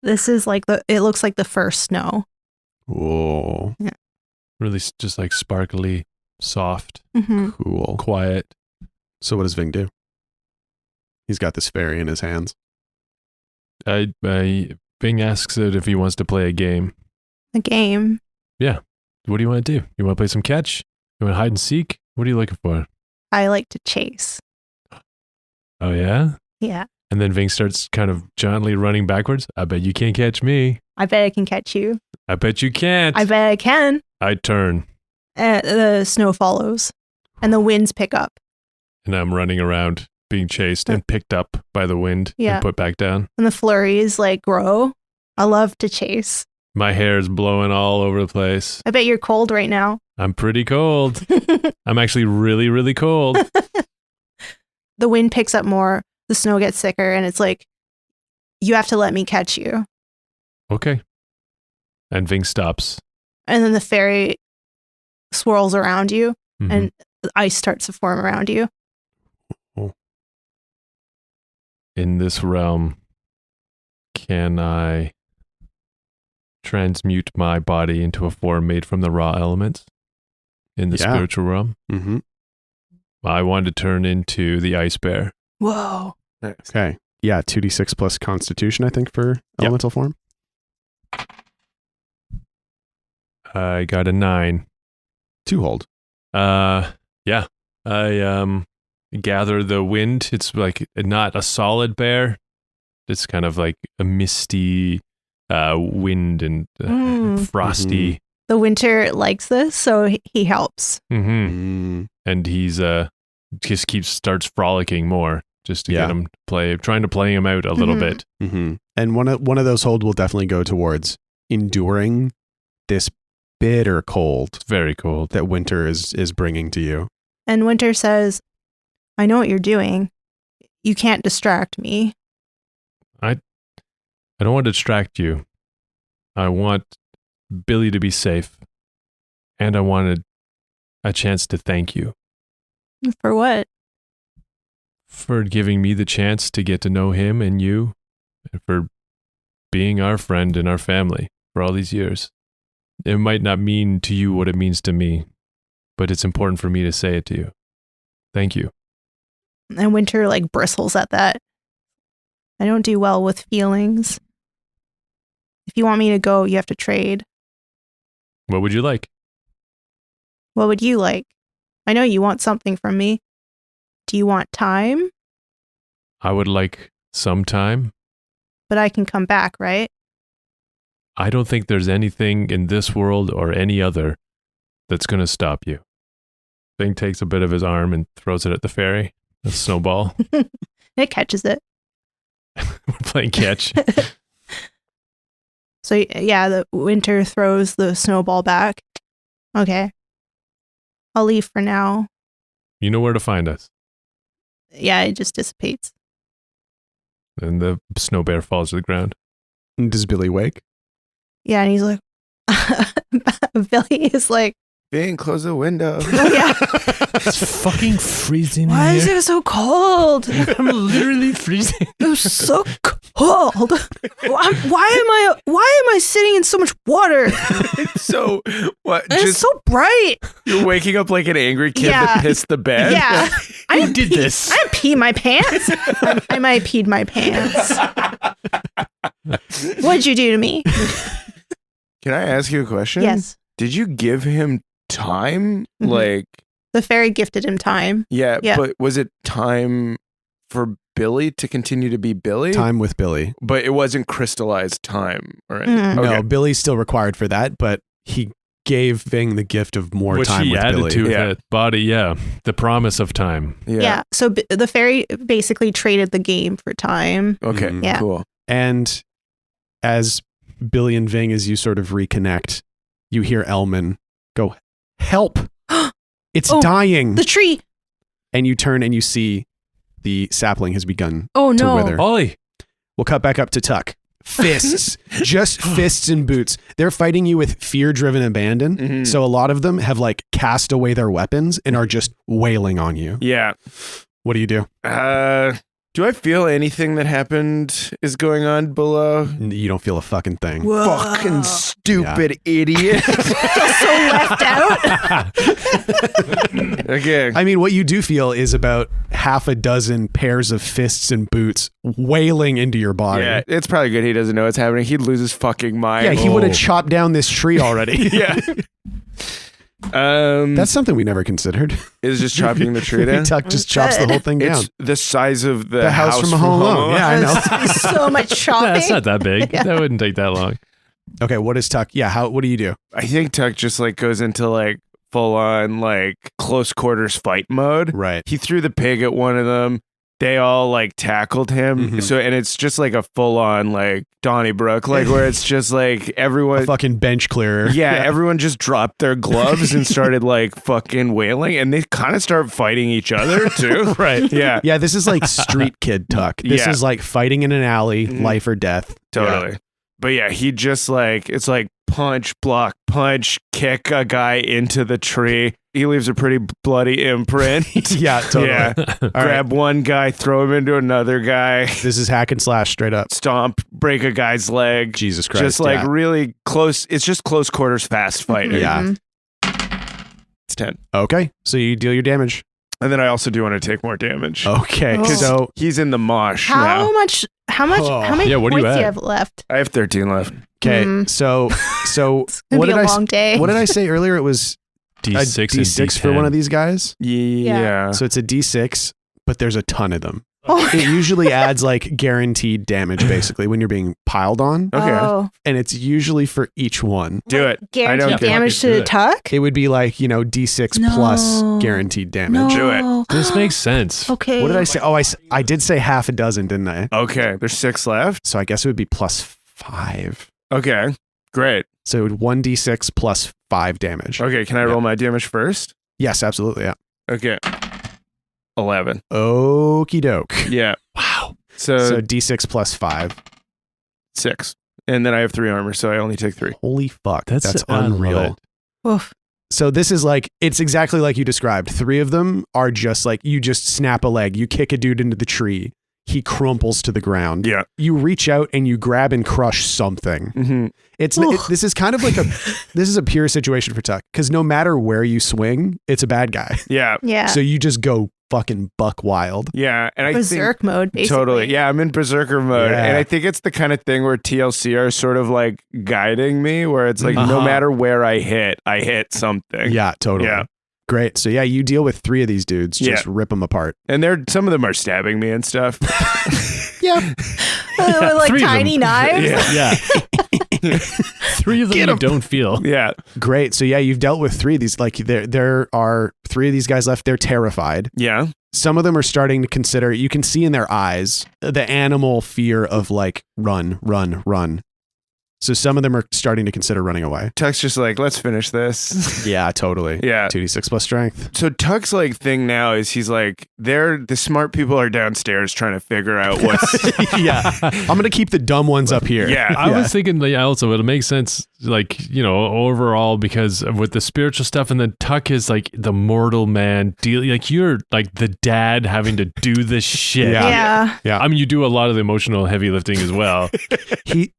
This is like it looks like the first snow. Whoa. Yeah. Really just like sparkly, soft, Cool. quiet. So what does Ving do? He's got this fairy in his hands. Bing asks it if he wants to play a game. A game. Yeah. What do you want to do? You want to play some catch? You want to hide and seek? What are you looking for? I like to chase. Oh, yeah? Yeah. And then Ving starts kind of gently running backwards. I bet you can't catch me. I bet I can catch you. I bet you can't. I bet I can. I turn. The snow follows and the winds pick up. And I'm running around being chased and picked up by the wind and put back down. And the flurries like grow. I love to chase. My hair is blowing all over the place. I bet you're cold right now. I'm pretty cold. I'm actually really, really cold. The wind picks up more. The snow gets thicker and it's like, you have to let me catch you. Okay. And Ving stops. And then the fairy swirls around you and the ice starts to form around you. In this realm, can I transmute my body into a form made from the raw elements in the spiritual realm? I want to turn into the ice bear. Whoa. Okay. Yeah, 2d6 plus constitution, I think, for elemental form. I got a 9. 2 hold. Yeah. I gather the wind. It's like not a solid bear. It's kind of like a misty wind and frosty. The winter likes this, so he helps. And he's starts frolicking more just to get him to play, trying to play him out a little bit. And one of those hold will definitely go towards enduring this bitter cold. It's very cold that winter is bringing to you. And winter says, I know what you're doing. You can't distract me. I don't want to distract you. I want Billy to be safe. And I wanted a chance to thank you. For what? For giving me the chance to get to know him and you, and for being our friend and our family for all these years. It might not mean to you what it means to me, but it's important for me to say it to you. Thank you. And winter like bristles at that. I don't do well with feelings. If you want me to go, you have to trade. What would you like? What would you like? I know you want something from me. Do you want time? I would like some time. But I can come back, right? I don't think there's anything in this world or any other that's going to stop you. Bing takes a bit of his arm and throws it at the fairy. A snowball. It catches it. We're playing catch. So yeah, the winter throws the snowball back. Okay. I'll leave for now. You know where to find us. Yeah, it just dissipates. And the snow bear falls to the ground. Does Billy wake? Yeah, and he's like, Billy is like, Bing, close the window. oh yeah. It's fucking freezing. Why in is here. it so cold? I'm literally freezing. It was so cold. Why am I sitting in so much water? So what? And it's so bright. You're waking up like an angry kid that pissed the bed. Yeah, I did this. I peed my pants. I might have peed my pants. What'd you do to me? Can I ask you a question? Yes. Did you give him time? Mhm. Like, The fairy gifted him time. yeah, Yeah. but was it time for Billy to continue to be Billy? Time with Billy. But it wasn't crystallized time or anything. Mm. Okay. No, Billy's still required for that, but he gave Ving the gift of more Which time he with added Billy. to that body, the promise of time. Yeah. So the fairy basically traded the game for time. Okay. Yeah. Cool. And as Billy and Ving, as you sort of reconnect, you hear Elman go, "Help! It's dying!" The tree. And you turn and you see the sapling has begun Oh to no. wither. Ollie! We'll cut back up to Tuck. Fists. Just fists and boots. They're fighting you with fear-driven abandon. Mhm. So a lot of them have like cast away their weapons and are just wailing on you. Yeah. What do you do? Do I feel anything that happened is going on below? You don't feel a fucking thing. Fucking stupid idiot. Feel so left out. Okay. I mean, what you do feel is about half a dozen pairs of fists and boots wailing into your body. Yeah, it's probably good he doesn't know what's happening. He'd lose his fucking mind. Yeah, he would have chopped down this tree already. Yeah. That's something we never considered. Is just chopping the tree down. Tuck just chops the whole thing down. It's the size of the house from Home Alone. Yeah, I know. So much chopping. That's not that big. That wouldn't take that long. Okay, what is Tuck? Yeah, what do you do? I think Tuck just like goes into like full on like close quarters fight mode. Right. He threw the pig at one of them. They all like tackled him. Mhm. So, and it's just like a full on like Donnybrook, like where it's just like everyone. A fucking bench clearer. Yeah, everyone just dropped their gloves and started like fucking wailing, and they kind of start fighting each other too. Right. Yeah. Yeah, this is like street kid Tuck. This Yeah. is like fighting in an alley, Mhm. life or death. Totally. But yeah, he just like, it's like punch, block, punch, kick a guy into the tree. He leaves a pretty bloody imprint. Yeah, totally. Yeah. Grab one guy, throw him into another guy, This is hack and slash straight up. stomp, break a guy's leg. Jesus Christ. Just like yeah. really close. It's just close quarters fast fighting. Yeah. Mhm. It's 10. Okay, so you deal your damage. And then I also do want to take more damage. Okay, Oh. so He's in the mosh How now. much? How Oh. many Yeah, what are you points do you at? have left? I have 13 left. okay, Mm. so It's gonna what be did a I long day. what did I say earlier? It was D6 a and D6 for D10. one of these guys. Yeah. So it's a D6, but there's a ton of them. Oh. It usually adds like guaranteed damage basically when you're being piled on, Okay. Oh. and it's usually for each one. Do it. I don't Guaranteed care. damage Do to it. Tuck? It would be like, D6 plus No. guaranteed damage. Do it. No. This makes sense. Okay. What did I say? Oh, I did say half a dozen, didn't I? Okay. There's 6 left. So I guess it would be plus 5. Okay. Great. So it would 1d6 plus 5 damage. Okay. Can I roll my damage first? Yes, absolutely. Yeah. Okay. 11. Okie doke. Yeah. Wow. So, So d6 plus 5. 6. And then I have 3 armor, so I only take 3. Holy fuck. That's I love unreal. it. Oof. So this is like, it's exactly like you described. 3 of them are just like, you just snap a leg, you kick a dude into the tree, he crumples to the ground. Yeah. You reach out and you grab and crush something. Mm-hmm. This is kind of like this is a pure situation for Tuck, because no matter where you swing, it's a bad guy. Yeah. Yeah. So you just go fucking buck wild. Yeah. And I Berserk mode, basically. Totally. Yeah, I'm in berserker mode. Yeah. And I think it's the kind of thing where TLC are sort of like guiding me, where it's like no Uh-huh. matter where I hit something. Yeah, totally. Yeah. Great. So yeah, you deal with 3 of these dudes, just rip them apart. And some of them are stabbing me and stuff. Yeah. With like 3 of them. tiny knives. Yeah. 3 of them you don't feel. Yeah. Great. So yeah, you've dealt with 3 of these. Like there are 3 of these guys left. They're terrified. Yeah. Some of them are starting to consider, you can see in their eyes the animal fear of like run, run, run. So some of them are starting to consider running away. Tuck's just like, let's finish this. Yeah, totally. Yeah. 2d6 plus strength. So Tuck's like thing now is he's like, the smart people are downstairs trying to figure out what's. Yeah. I'm going to keep the dumb ones up here. Yeah. I was thinking like, also it'll make sense like, overall because with the spiritual stuff, and then Tuck is like the mortal man deal, like you're like the dad having to do this shit. Yeah. Yeah. I mean, you do a lot of the emotional heavy lifting as well.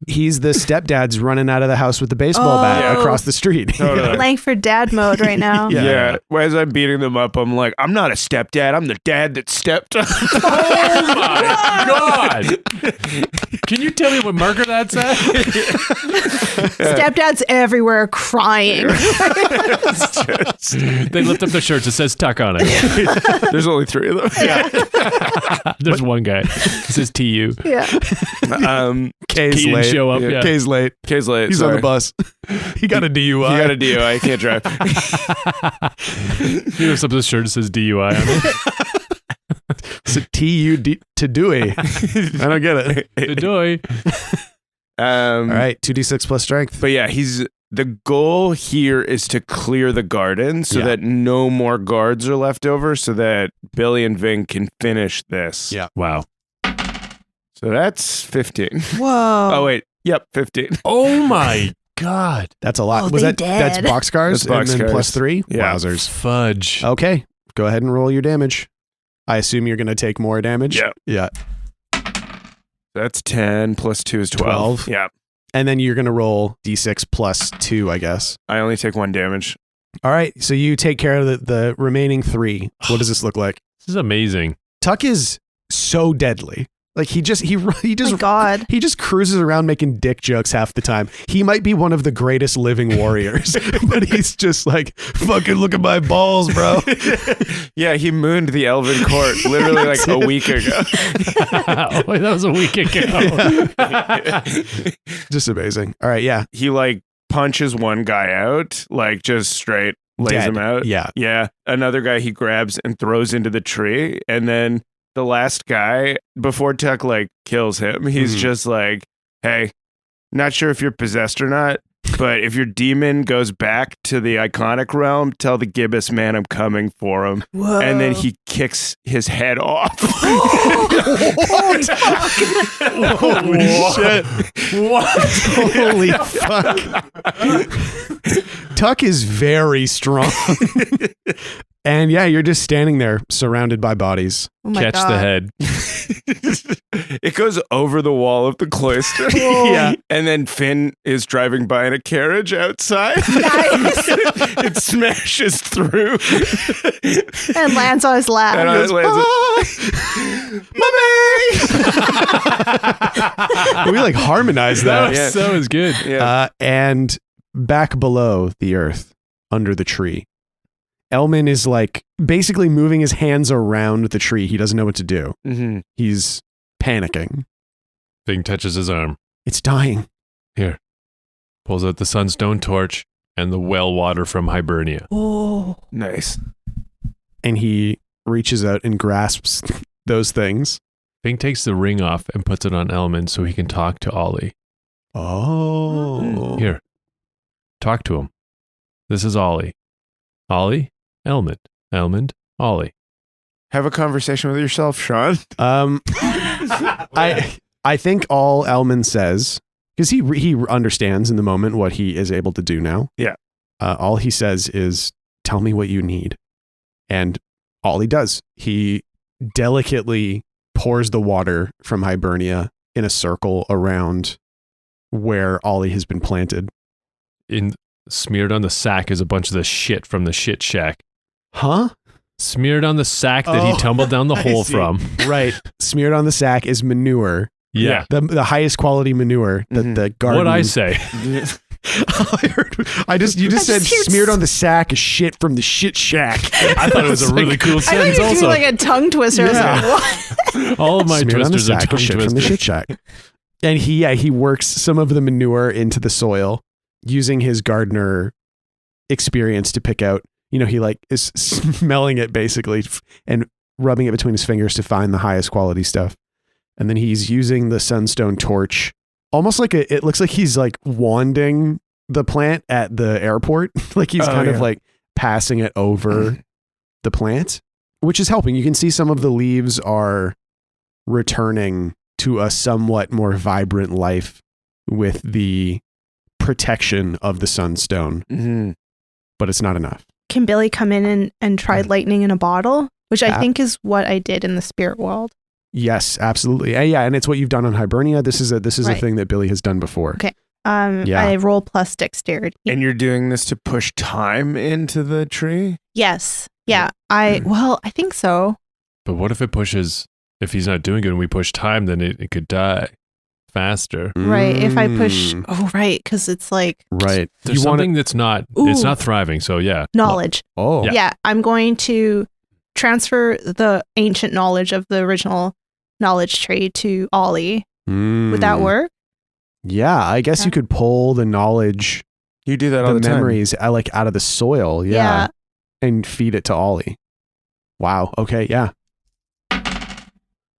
He's the stepdad's running out of the house with the baseball bat Oh. across the street. Totally. Langford dad mode right now. Yeah. As I'm beating them up, I'm like, I'm not a stepdad. I'm the dad that stepped up. Oh my God. Can you tell me what marker that's at? Stepdad's everywhere crying. They lift up their shirts. It says Tuck on it. There's only 3 of them. There's one guy. It says TU. Yeah. K's He didn't late. show up. Yeah. K's late. late. Kay's late. He's on the bus. He got a DUI. He got a DUI. He can't drive. He lifts up his shirt that says DUI on it. It's a TUD to Dewey. I don't get it. DUI. All right, 2d6 plus strength. But yeah, the goal here is to clear the garden so that no more guards are left over so that Billy and Ving can finish this. Yeah. Wow. So that's 15. Whoa. Oh, wait. Yep, 15. Oh my God. That's a lot. Oh, Was they that's dead. boxcars? That's boxcars. And then plus 3? Yeah. Wowzers. Fudge. Okay, go ahead and roll your damage. I assume you're going to take more damage? Yeah. Yeah. That's 10 plus 2 is 12. Yeah. And then you're going to roll d6 plus 2, I guess. I only take 1 damage. All right, so you take care of the remaining 3. What does this look like? This is amazing. Tuck is so deadly. Like he just My God. he just cruises around making dick jokes half the time. He might be one of the greatest living warriors, but he's just like, fucking look at my balls, bro. Yeah, he mooned the Elven Court literally like a week ago. Oh, that was a week ago. Just amazing. All right, yeah. He like punches one guy out, like just straight lays Dead. him out. Yeah. Yeah. Another guy he grabs and throws into the tree. And then the last guy, before Tuck like kills him, he's just like, hey, not sure if you're possessed or not, but if your demon goes back to the iconic realm, tell the gibbous man I'm coming for him. Whoa. And then he kicks his head off. Holy shit. What? Holy fuck. Tuck is very strong. And yeah, you're just standing there surrounded by bodies. Oh my Catch God. the head. It goes over the wall of the cloister. Yeah. And then Finn is driving by in a carriage outside. Nice. It smashes through. And lands on his lap. And He goes, We like harmonize that. That was good. Yeah. And back below the earth, under the tree, Elman is like basically moving his hands around the tree. He doesn't know what to do. Mm-hmm. He's panicking. Thing touches his arm. It's dying. Here. Pulls out the sunstone torch and the well water from Hibernia. Oh. Nice. And he reaches out and grasps those things. Thing takes the ring off and puts it on Elman so he can talk to Ollie. Oh. Here. Talk to him. This is Ollie. Ollie? Elmond. Elmond? Ollie. Have a conversation with yourself, Sean. I think all Elman says, because he understands in the moment what he is able to do now. Yeah. All he says is, tell me what you need. And all he does, he delicately pours the water from Hibernia in a circle around where Ollie has been planted. Smeared on the sack is a bunch of the shit from the shit shack. Huh? Smeared on the sack that he tumbled down the hole from. Right. Smeared on the sack is manure. Yeah. The highest quality manure that the garden. What'd I say? You just said smeared on the sack is shit from the shit shack. I thought it was a really cool I thought sentence you were also. doing like a tongue twister. Yeah. I was like, what? All of my Smeared on the twisters are sack tongue is shit from the twisters. shit shack. And he works some of the manure into the soil using his gardener experience to pick out, he like is smelling it basically and rubbing it between his fingers to find the highest quality stuff. And then he's using the sunstone torch, almost like it looks like he's like wanding the plant at the airport. Like he's kind of like passing it over the plant, which is helping. You can see some of the leaves are returning to a somewhat more vibrant life with the protection of the sunstone, but it's not enough. Can Billy come in and try lightning in a bottle? Which I think is what I did in the spirit world. Yes, absolutely. Yeah, and it's what you've done on Hibernia. This is a thing that Billy has done before. Okay. I roll plus dexterity. And you're doing this to push time into the tree? Yes. Yeah. I think so. But what if it pushes, if he's not doing it and we push time, then it could die faster. Right. If I push, right. Because it's like. Right. There's something that's not, it's not thriving. So yeah. Knowledge. Oh. Yeah. I'm going to transfer the ancient knowledge of the original knowledge tree to Ollie. Would that work? Yeah, I guess you could pull the knowledge, You do that all the the time. memories out of the soil. Yeah. And feed it to Ollie. Wow. Okay. Yeah.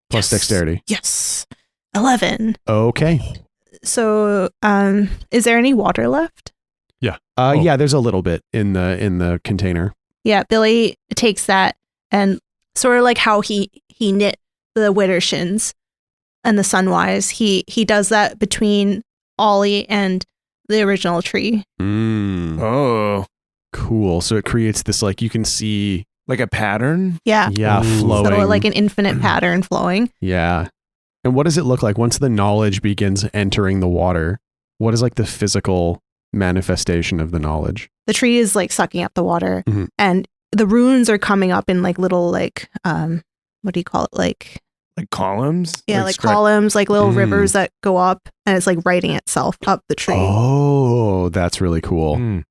Plus dexterity. Yes. 11. Okay. So, is there any water left? Yeah, there's a little bit in the container. Yeah, Billy takes that and sort of like how he knit the Widdershins and the Sunwise, he does that between Ollie and the original tree. Oh, Cool. So it creates this, like, you can see, like a pattern? Yeah. flowing. So like an infinite pattern flowing. Yeah. And what does it look like once the knowledge begins entering the water? What is like the physical manifestation of the knowledge? The tree is like sucking up the water Mhm. and the runes are coming up in like little like what do you call it? Like Columns? yeah, like columns, like little rivers that go up and it's like writing itself up the tree. Oh, that's really cool.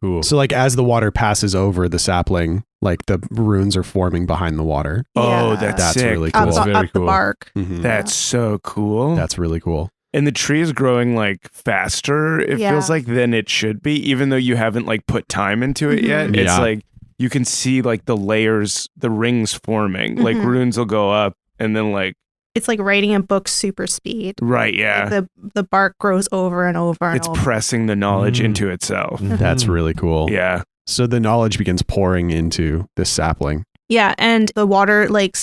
Cool. So like as the water passes over the sapling, like the runes are forming behind the water. Oh, Yeah. that's That's sick. really Up, cool. That's very up the cool. bark. Mhm. That's so cool. That's really cool. And the tree is growing like faster, it Yeah. feels like, than it should be, even though you haven't like put time into it yet. It's Yeah. like you can see like the layers, the rings forming. Like Mhm. runes will go up and then like, It's like writing a book super speed. right, yeah. Like the bark grows over and over and It's over. pressing the knowledge Mm. into itself. That's really cool. Yeah. So the knowledge begins pouring into this sapling. Yeah, and the water like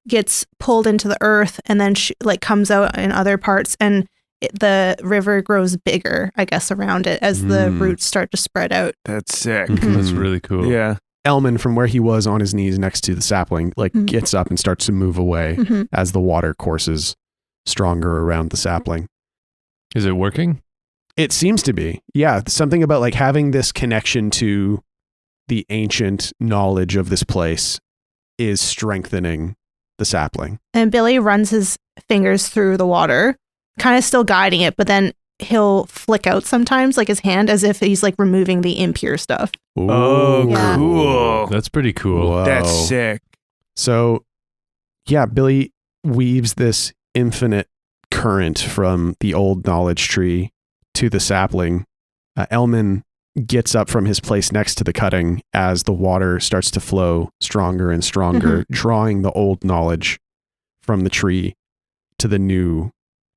gets pulled into the earth and then like comes out in other parts and the river grows bigger, I guess, around it as the roots start to spread out. That's sick. That's really cool. Yeah. Elman, from where he was on his knees next to the sapling, like Mhm. gets up and starts to move away Mhm. as the water courses stronger around the sapling. Is it working? It seems to be. Yeah. Something about like having this connection to the ancient knowledge of this place is strengthening the sapling. And Billy runs his fingers through the water, kind of still guiding it, but then he'll flick out sometimes, like his hand, as if he's like removing the impure stuff. Oh, Yeah. cool. That's pretty cool. Whoa. That's sick. So, yeah, Billy weaves this infinite current from the old knowledge tree to the sapling. Elman gets up from his place next to the cutting as the water starts to flow stronger and stronger, drawing the old knowledge from the tree to the new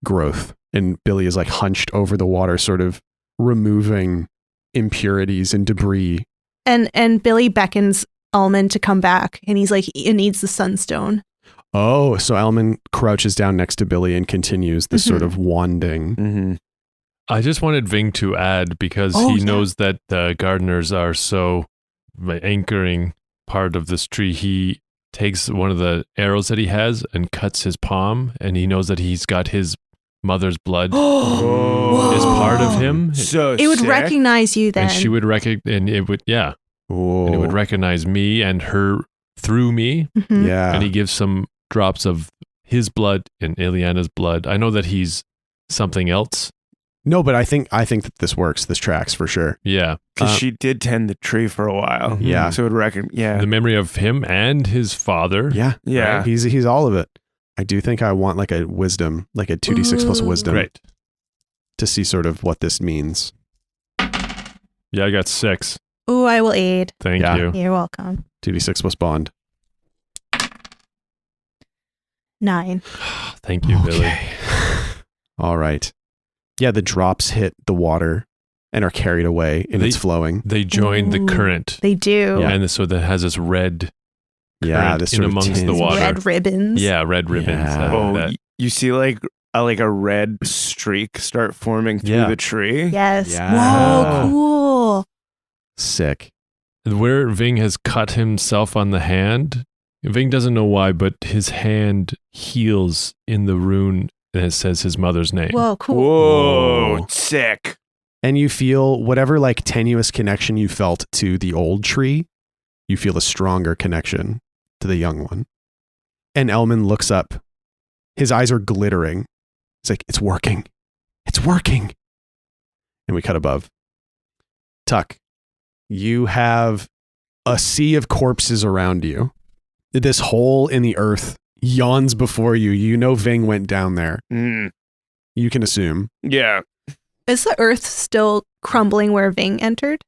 growth. And Billy is like hunched over the water, sort of removing impurities and debris. And Billy beckons Elman to come back, and he's like, it needs the sunstone. Oh, so Elman crouches down next to Billy and continues this sort of wanding. Mm-hmm. I just wanted Ving to add because Oh, he yeah. knows that the gardeners are so anchoring part of this tree. He takes one of the arrows that he has and cuts his palm, and he knows that he's got his mother's blood Oh. is part of him. So It would sick. recognize you then. And she would recognize, and it would, yeah, and it would recognize me and her through me. Mhm. Yeah. And he gives some drops of his blood and Ileana's blood. I know that he's something else. No, but I think that this works. This tracks for sure. Yeah. Because she did tend the tree for a while. Yeah. So it would reckon, yeah. The memory of him and his father. Yeah. Yeah. Right? He's all of it. I do think I want like a wisdom, like a 2d6 plus Ooh. wisdom Great. to see sort of what this means. Yeah, I got 6. Ooh, I will aid. Thank Yeah. you. You're welcome. 2d6 plus bond. 9. Thank you, Billy. All right. Yeah, the drops hit the water and are carried away and it's flowing. They joined the Ooh. current. They do. Yeah. And so that has this red Yeah, current this in sort of amongst the tinge. water. Red ribbons. Yeah, red ribbons. Yeah. Oh, that- you see like a red streak start forming through Yeah. the tree? Yes. Yeah. Whoa, cool. Sick. Where Ving has cut himself on the hand, Ving doesn't know why, but his hand heals in the rune and it says his mother's name. Whoa, cool. Whoa, Whoa. sick. And you feel whatever like tenuous connection you felt to the old tree, you feel a stronger connection to the young one. And Elman looks up. His eyes are glittering. He's like, it's working. It's working. And we cut above. Tuck, you have a sea of corpses around you. This hole in the earth yawns before you. You know Ving went down there. Mm. You can assume. Yeah. Is the earth still crumbling where Ving entered?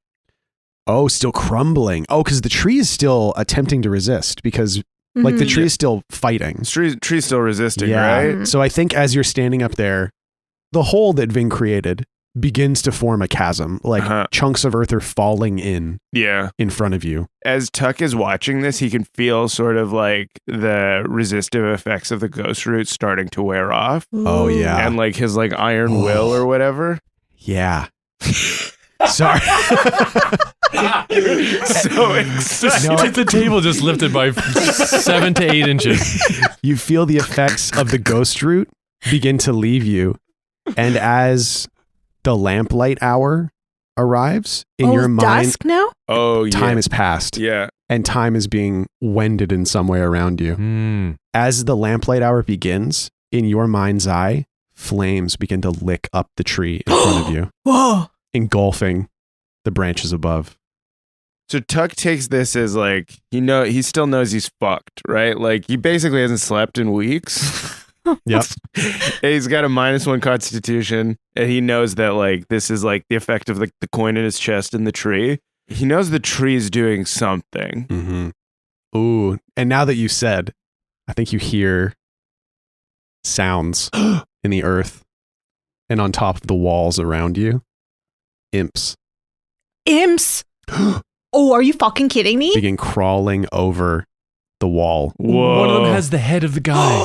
Oh, still crumbling. Oh, because the tree is still attempting to resist because like the tree is still fighting. Tree's still resisting, Yeah. right? So I think as you're standing up there, the hole that Ving created begins to form a chasm. Like chunks of earth are falling in front of you. As Tuck is watching this, he can feel sort of like the resistive effects of the ghost root starting to wear off. Oh, yeah. And like his like iron will or whatever. Yeah. Sorry. So excited. The table just lifted by 7 to 8 inches. You feel the effects of the ghost root begin to leave you. And as the lamplight hour arrives in your mind, dusk now? Time has passed. Yeah. And time is being wended in some way around you. As the lamplight hour begins, in your mind's eye, flames begin to lick up the tree in front of you. Whoa. Engulfing the branches above. So Tuck takes this as like, he still knows he's fucked, right? Like he basically hasn't slept in weeks. Yep. He's got a -1 constitution, and he knows that like this is like the effect of like the coin in his chest and the tree. He knows the tree is doing something. Mm-hmm. Ooh, and now that you said, I think you hear sounds in the earth and on top of the walls around you. Imps. Imps? Oh, are you fucking kidding me? Begin crawling over the wall. Whoa. One of them has the head of the guy.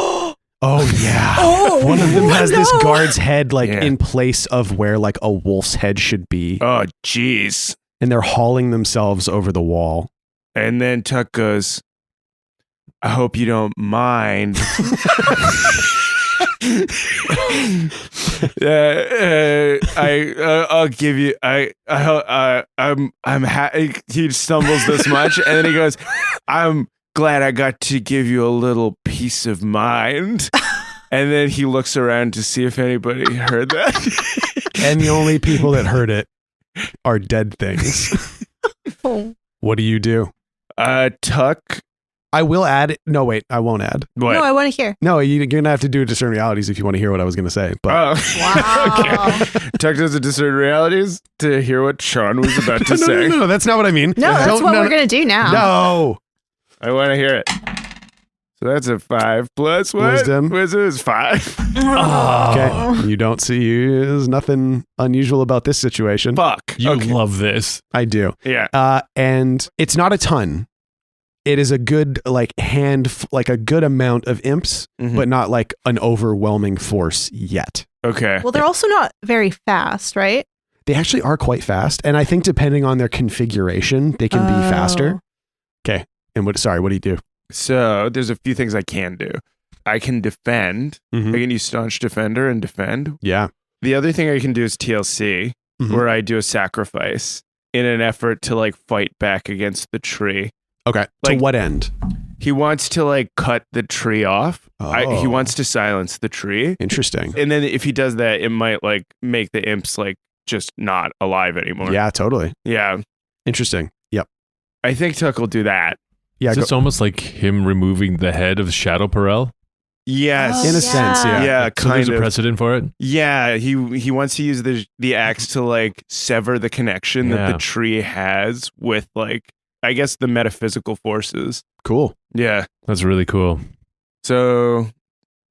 Oh, yeah. Oh, one of them has this no. guard's head like in place of where like a wolf's head should be. Oh, jeez. And they're hauling themselves over the wall. And then Tuck goes, I hope you don't mind. I'll give you. He stumbles this much, and then he goes, "I'm glad I got to give you a little peace of mind." And then he looks around to see if anybody heard that. And the only people that heard it are dead things. What do you do? Tuck. I will add. No, wait, I won't add. What? No, I want to hear. No, you're going to have to do discern realities if you want to hear what I was going to say. But Wow. Okay. Tuck doesn't discern realities to hear what Shawn was about to say. No, that's not what I mean. No, that's what we're going to do now. No. I want to hear it. So that's a 5 plus what? Wisdom. Wisdom is 5. Okay. You don't see, there's nothing unusual about this situation. Fuck. You love this. I do. Yeah. And it's not a ton. It is a good like a good amount of imps, but not like an overwhelming force yet. Okay. Well, they're also not very fast, right? They actually are quite fast, and I think depending on their configuration, they can be faster. Okay. And what do you do? So there's a few things I can do. I can defend. I can use Staunch Defender and defend. Yeah. The other thing I can do is TLC, where I do a sacrifice in an effort to like fight back against the tree. Okay. Like, to what end? He wants to like cut the tree off. Oh. He wants to silence the tree. Interesting. And then if he does that, it might like make the imps like just not alive anymore. Yeah, totally. Yeah. Interesting. Yep. I think Tuck will do that. Yeah. It's almost like him removing the head of Shadow Perel. Yes. In a sense, yeah. Yeah, So kind there's of. a precedent for it. Yeah, he wants to use the axe to like sever the connection that the tree has with like, I guess, the metaphysical forces. Cool. Yeah. That's really cool. So,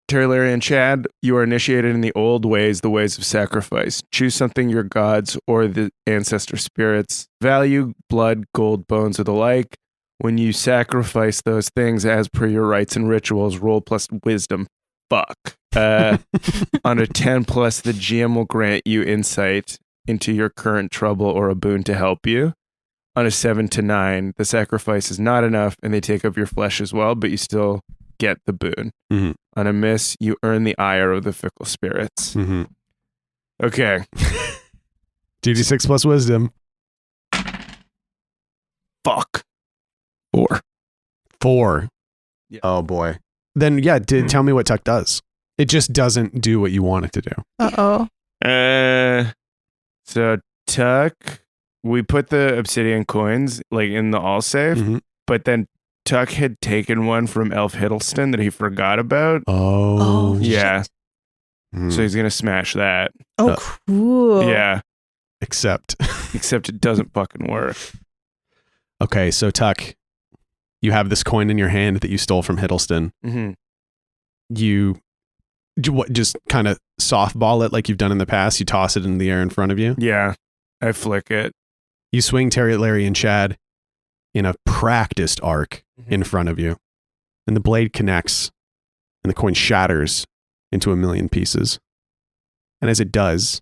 Terry, Larry, and Chad, you are initiated in the old ways, the ways of sacrifice. Choose something your gods or the ancestor spirits value, blood, gold, bones, or the like. When you sacrifice those things as per your rites and rituals, roll plus wisdom. Fuck. On a 10 plus, the GM will grant you insight into your current trouble or a boon to help you. On a 7 to 9, the sacrifice is not enough and they take up your flesh as well, but you still get the boon. On a miss, you earn the ire of the fickle spirits. Okay. 2d6 plus wisdom. Fuck. 4. Yeah. Oh boy. Then tell me what Tuck does. It just doesn't do what you want it to do. Uh-oh. So Tuck, we put the obsidian coins like in the all safe, but then Tuck had taken one from Elf Hiddleston that he forgot about. Oh. Yeah. So he's going to smash that. Oh, cool. Yeah. Except it doesn't fucking work. Okay, so Tuck, you have this coin in your hand that you stole from Hiddleston. Mm-hmm. You just kind of softball it like you've done in the past. You toss it in the air in front of you. Yeah. I flick it. You swing Terry, Larry, and Chad in a practiced arc in front of you. And the blade connects and the coin shatters into 1,000,000 pieces. And as it does,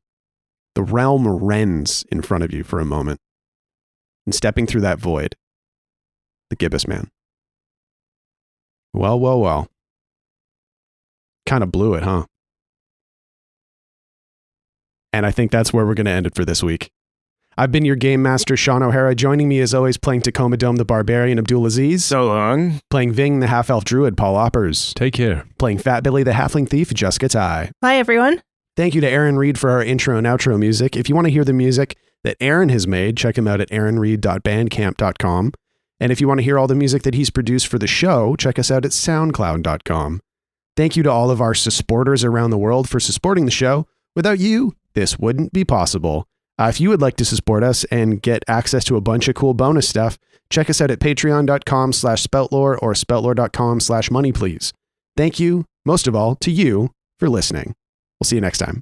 the realm rends in front of you for a moment. And stepping through that void, the gibbous man. Well. Kind of blew it, huh? And I think that's where we're going to end it for this week. I've been your game master, Shawn O'Hara. Joining me as always, playing Tacoma Dome the Barbarian, Abdul Aziz. So long. Playing Ving the half-elf druid, Paul Oppers. Take care. Playing Fat Billy the halfling thief, Jessica Ty. Bye, everyone. Thank you to Aaron Reed for our intro and outro music. If you want to hear the music that Aaron has made, check him out at aaronreed.bandcamp.com. And if you want to hear all the music that he's produced for the show, check us out at soundcloud.com. Thank you to all of our supporters around the world for supporting the show. Without you, this wouldn't be possible. If you would like to support us and get access to a bunch of cool bonus stuff, check us out at patreon.com/spoutlore or spoutlore.com/money, please. Thank you, most of all, to you for listening. We'll see you next time.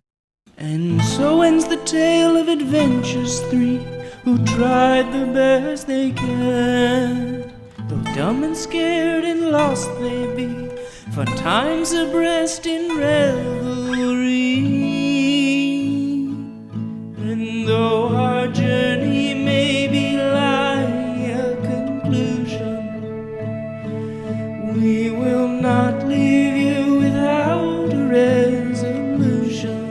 And so ends the tale of adventures three, who tried the best they can. Though dumb and scared and lost they be, fun times abreast in revelry. And though our journey may be like a conclusion, we will not leave you without a resolution.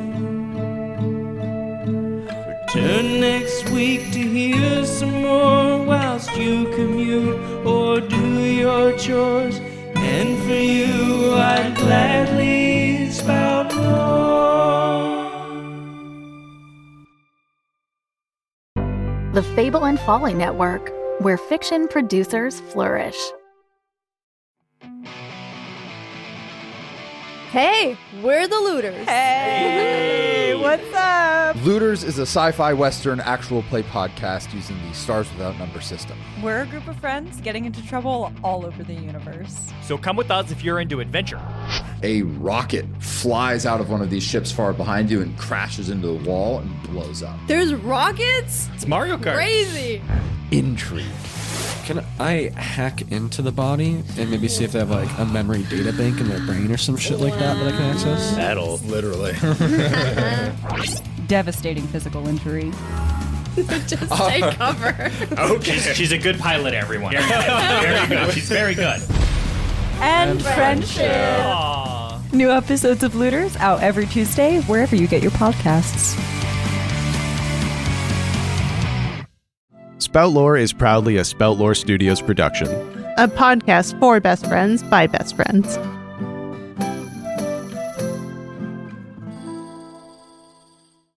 Return next week to hear some more whilst you commute or do your chores. And for you, I'd gladly spout more. The Fable and Folly Network, where fiction producers flourish. Hey, we're the Looters. Hey, what's up? Looters is a sci-fi western actual play podcast using the Stars Without Number system. We're a group of friends getting into trouble all over the universe. So come with us if you're into adventure. A rocket flies out of one of these ships far behind you and crashes into the wall and blows up. There's rockets? It's Mario Kart. Crazy. Intrigue. Can I hack into the body and maybe see if they have like a memory data bank in their brain or some shit like that I can access? That'll literally. Devastating physical injury. Just take cover. Okay. She's a good pilot, everyone. Very good. She's very good. And friendship. Aww. New episodes of Looters out every Tuesday, wherever you get your podcasts. Spout Lore is proudly a Spout Lore Studios production. A podcast for best friends by best friends.